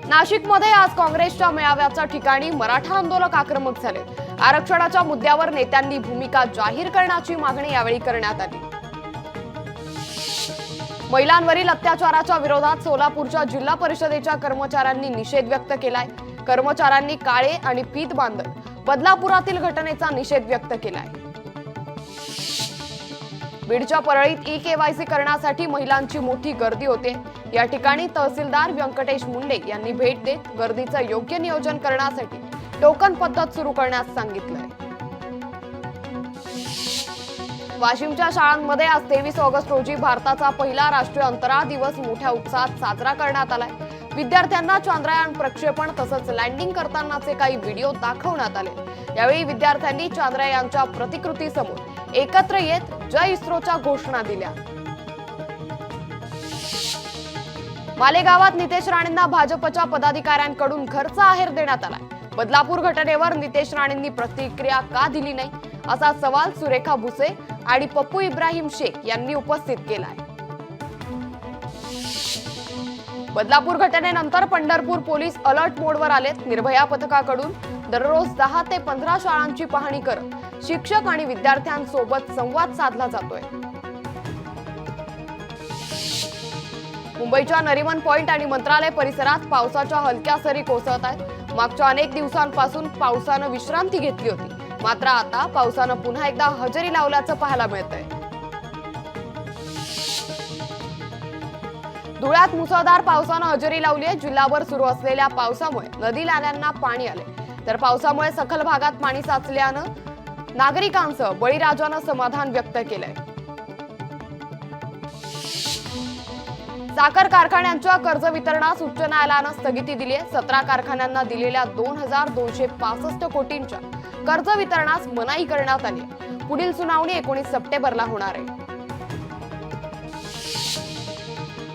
नाशिकमध्ये आज काँग्रेसच्या मेळाव्याच्या ठिकाणी मराठा आंदोलक आक्रमक झाले। आरक्षणाच्या मुद्द्यावर नेत्यांनी भूमिका जाहीर करण्याची मागणी यावेळी करण्यात आली। महिलांवरील अत्याचाराच्या विरोधात सोलापूरच्या जिल्हा परिषदेच्या कर्मचाऱ्यांनी निषेध व्यक्त केलाय। कर्मचाऱ्यांनी काळे आणि फीत बांधत बदलापुरातील घटनेचा निषेध व्यक्त केलाय। बीडच्या परळीत ई-केवायसी करण्यासाठी महिलांची मोठी गर्दी होते। या ठिकाणी तहसीलदार व्यंकटेश मुंडे यांनी भेट देत गर्दीचं योग्य नियोजन करण्यासाठी टोकन पद्धत सुरू करण्यास सांगितलंय। वाशिमच्या शाळांमध्ये आज 23 ऑगस्ट रोजी भारताचा पहिला राष्ट्रीय अंतराळ दिवस मोठ्या उत्साहात साजरा करण्यात आलाय। विद्यार्थ्यांना चांद्रयान प्रक्षेपण तसंच लँडिंग करतानाचे काही व्हिडिओ दाखवण्यात आले। यावेळी विद्यार्थ्यांनी चांद्रयानच्या प्रतिकृती समोर एकत्र येत जय इस्रोच्या घोषणा दिल्या। मालेगावात नितेश राणेंना भाजपच्या पदाधिकाऱ्यांकडून घरचा आहेर देण्यात आला। बदलापूर घटनेवर नितेश राणेंनी प्रतिक्रिया का दिली नाही असा सवाल सुरेखा भुसे आणि पप्पू इब्राहिम शेख यांनी उपस्थित केलाय। बदलापूर घटनेनंतर पंढरपूर पोलीस अलर्ट मोडवर आलेत। निर्भया पथकाकडून दररोज 10 ते 15 शाळांची पाहणी करत शिक्षक आणि विद्यार्थ्यांसोबत संवाद साधला जातोय। मुंबईच्या नरिमन पॉइंट आणि मंत्रालय परिसरात पावसाच्या हलक्या सरी कोसळत आहेत। मागच्या अनेक दिवसांपासून पावसानं विश्रांती घेतली होती, मात्र आता पावसानं पुन्हा एकदा हजेरी लावल्याचं पाहायला मिळतंय। धुळ्यात मुसळधार पावसानं हजेरी लावली आहे। जिल्हाभर सुरू असलेल्या पावसामुळे नदी नाल्यांना पाणी आले, तर पावसामुळे सखल भागात पाणी साचल्यानं नागरिकांसह बळीराजानं समाधान व्यक्त केलंय। साखर कारखान्यांच्या कर्ज वितरणास उच्च न्यायालयानं स्थगिती दिली आहे। 17 कारखान्यांना दिलेल्या 2265 कोटींच्या कर्ज वितरणास मनाई करण्यात आली आहे। पुढील सुनावणी 19 सप्टेंबरला होणार आहे।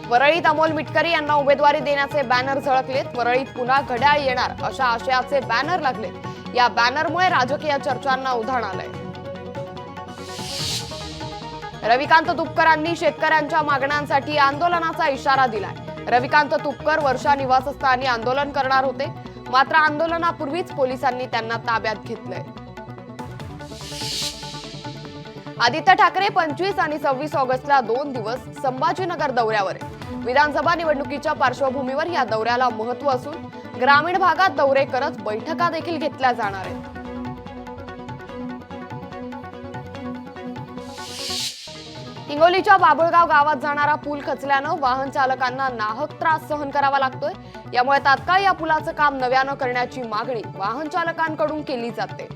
वरळीत अमोल मिटकरी यांना उमेदवारी देण्याचे बॅनर झळकलेत। वरळीत पुन्हा घड्याळ येणार अशा आशयाचे बॅनर लागलेत। या बॅनरमुळे राजकीय चर्चांना उधाण आलंय। रविकांत तुपकरांनी शेतकऱ्यांच्या मागण्यांसाठी आंदोलनाचा इशारा दिलाय। रविकांत तुपकर वर्षा निवासस्थानी आंदोलन करणार होते, मात्र आंदोलनापूर्वीच पोलिसांनी त्यांना ताब्यात घेतलंय। आदित्य ठाकरे 25 आणि 26 ऑगस्टला 2 दिवस संभाजीनगर दौऱ्यावर आहेत। विधानसभा निवडणुकीच्या पार्श्वभूमीवर या दौऱ्याला महत्त्व असून ग्रामीण भागात दौरे करत बैठका देखील घेतल्या जाणार आहेत। हिंगोलीच्या बाबुळगाव गावात जाणारा पूल खचल्यानं वाहन चालकांना नाहक त्रास सहन करावा लागतोय। यामुळे तात्काळ या पुलाचं काम नव्यानं करण्याची मागणी वाहन चालकांकडून केली जाते।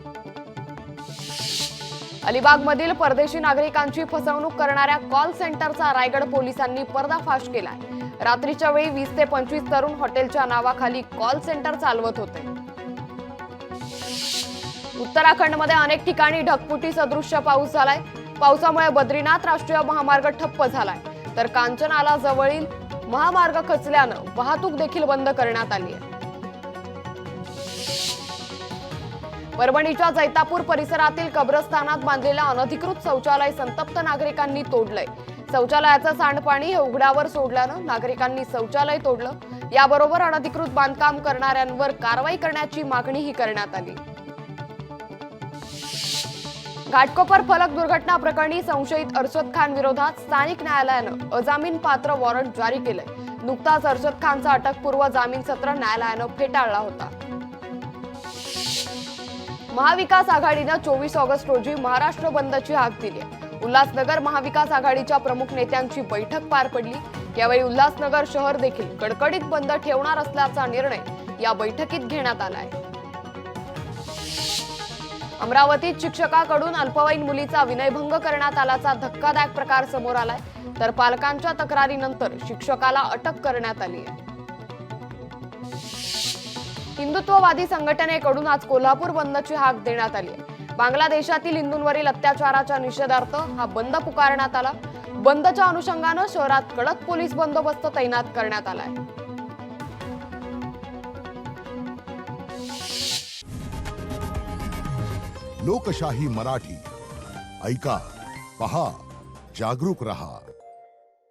अलिबागमधील परदेशी नागरिकांची फसवणूक करणाऱ्या कॉल सेंटरचा रायगड पोलिसांनी पर्दाफाश केलाय। रात्रीच्या वेळी 20 ते 25 तरुण हॉटेलच्या नावाखाली कॉल सेंटर चालवत होते। उत्तराखंडमध्ये अनेक ठिकाणी ढगफुटी सदृश्य पाऊस झालाय। पावसामुळे बद्रीनाथ राष्ट्रीय महामार्ग ठप्प झालाय, तर कांचनाला जवळील महामार्ग खचल्यानं वाहतूक देखील बंद करण्यात आली आहे। परभणीच्या जैतापूर परिसरातील कब्रस्तानात बांधलेलं अनधिकृत शौचालय संतप्त नागरिकांनी तोडलंय। शौचालयाचं सांडपाणी हे उघड्यावर सोडल्यानं नागरिकांनी शौचालय तोडलं। याबरोबर अनधिकृत बांधकाम करणाऱ्यांवर कारवाई करण्याची मागणीही करण्यात आली। घाटकोपर फलक दुर्घटना प्रकरणी संशयित अर्शद खान विरोधात स्थानिक न्यायालयानं अजामीन पात्र वॉरंट जारी केलंय। नुकताच अर्शद खानचा अटकपूर्व जामीन सत्र न्यायालयानं फेटाळला होता। महाविकास आघाडीनं 24 ऑगस्ट रोजी महाराष्ट्र बंदची हाक दिली आहे। उल्हासनगर महाविकास आघाडीच्या प्रमुख नेत्यांची बैठक पार पडली। यावेळी उल्हासनगर शहर देखील कडकडीत बंद ठेवणार असल्याचा निर्णय या बैठकीत घेण्यात आला आहे। अमरावतीत शिक्षकाकडून अल्पवयीन मुलीचा विनयभंग करण्यात आल्याचा धक्कादायक प्रकार समोर आलाय, तर पालकांच्या तक्रारीनंतर शिक्षकाला अटक करण्यात आली आहे। हिंदुत्ववादी संघटनेकडून आज कोल्हापूर बंदची हाक देण्यात आली आहे। बांगलादेशातील हिंदूंवरील अत्याचाराच्या निषेधार्थ हा बंद पुकारण्यात आला। बंदच्या अनुषंगानं शहरात कडक पोलीस बंदोबस्त तैनात करण्यात आलाय। लोकशाही मराठी ऐका, पहा, जागरूक रहा।